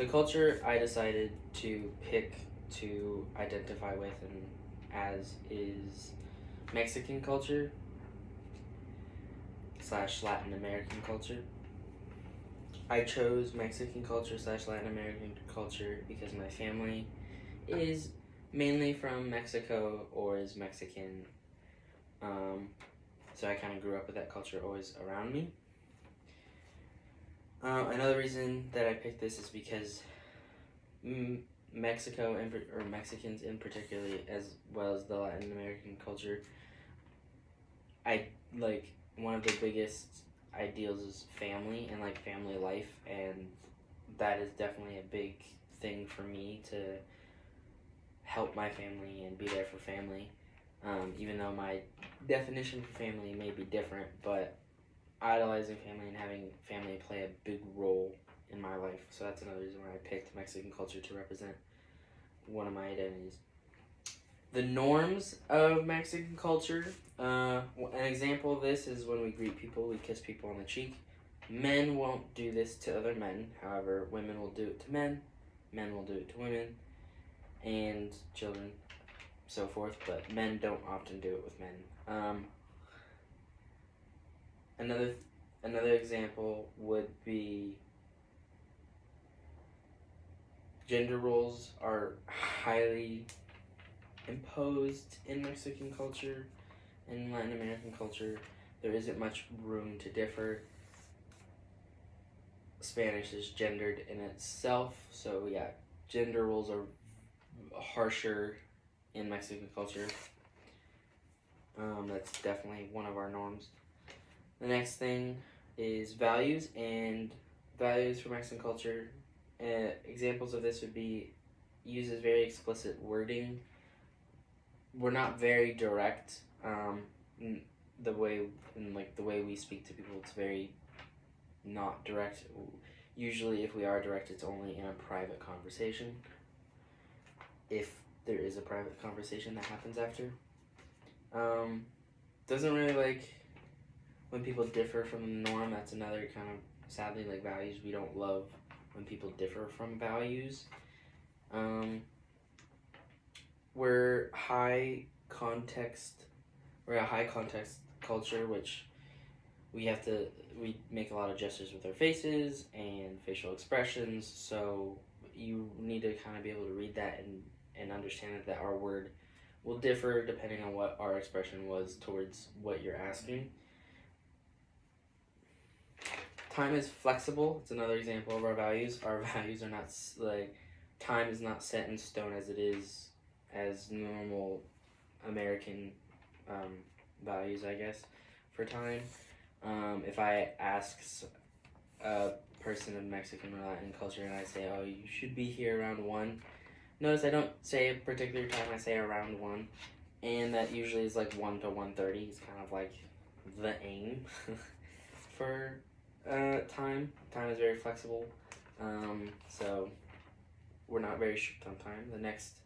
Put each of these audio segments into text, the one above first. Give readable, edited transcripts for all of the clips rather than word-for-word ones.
The culture I decided to pick to identify with and as is Mexican culture slash Latin American culture. I chose Mexican culture slash Latin American culture because my family is mainly from Mexico or is Mexican. So I kind of grew up with that culture always around me. Another reason that I picked this is because Mexico or Mexicans in particularly, as well as the Latin American culture, I like one of the biggest ideals is family and like family life, and that is definitely a big thing for me to help my family and be there for family. Even though my definition for family may be different, but idolizing family and having family play a big role in my life. So that's another reason why I picked Mexican culture to represent one of my identities. The norms of Mexican culture. An example of this is when we greet people, we kiss people on the cheek. Men won't do this to other men. However, women will do it to men. Men will do it to women and children, so forth. But men don't often do it with men. Another example would be gender roles are highly imposed in Mexican culture. In Latin American culture, there isn't much room to differ. Spanish is gendered in itself, so yeah, gender roles are harsher in Mexican culture. That's definitely one of our norms. The next thing is values, and values for Mexican culture. Examples of this would be uses very explicit wording. We're not very direct. The way we speak to people, it's very not direct. Usually, if we are direct, it's only in a private conversation. If there is a private conversation that happens after. Doesn't really like when people differ from the norm. That's another kind of, sadly, like values. We don't love when people differ from values. We're a high context culture, which we make a lot of gestures with our faces and facial expressions, so you need to kind of be able to read that and understand that our word will differ depending on what our expression was towards what you're asking. Time is flexible. It's another example of our values. Our values are not time is not set in stone as it is as normal American values, I guess, for time. If I ask a person of Mexican or Latin culture and I say, oh, you should be here around 1, notice I don't say a particular time, I say around 1, and that usually is like 1 to 1:30. It's kind of like the aim for time. Time is very flexible, so we're not very strict on time. The next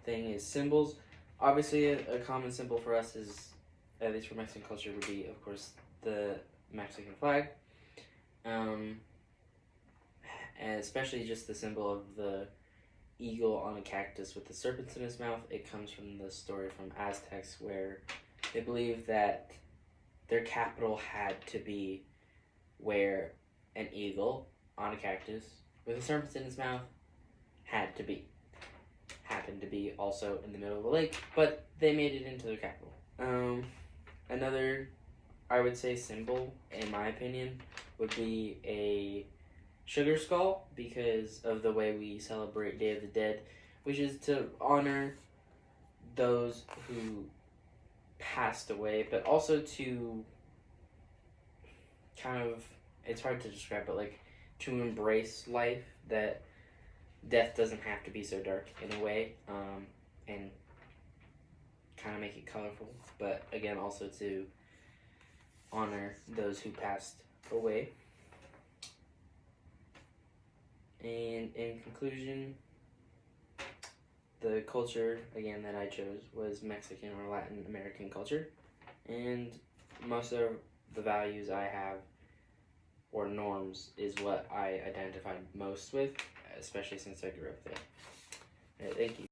thing is symbols. Obviously, a common symbol for us is, at least for Mexican culture, would be, of course, the Mexican flag, and especially just the symbol of the eagle on a cactus with the serpents in his mouth. It comes from the story from Aztecs, where they believe that their capital had to be where an eagle on a cactus with a serpent in his mouth happened to be also in the middle of a lake, but they made it into their capital. Another, I would say, symbol, in my opinion, would be a sugar skull, because of the way we celebrate Day of the Dead, which is to honor those who passed away, but also to kind of, it's hard to describe, but like to embrace life, that death doesn't have to be so dark in a way, and kind of make it colorful, but again, also to honor those who passed away. And in conclusion, the culture, again, that I chose was Mexican or Latin American culture, and most of the values I have, or norms, is what I identified most with especially since I grew up there. Thank you.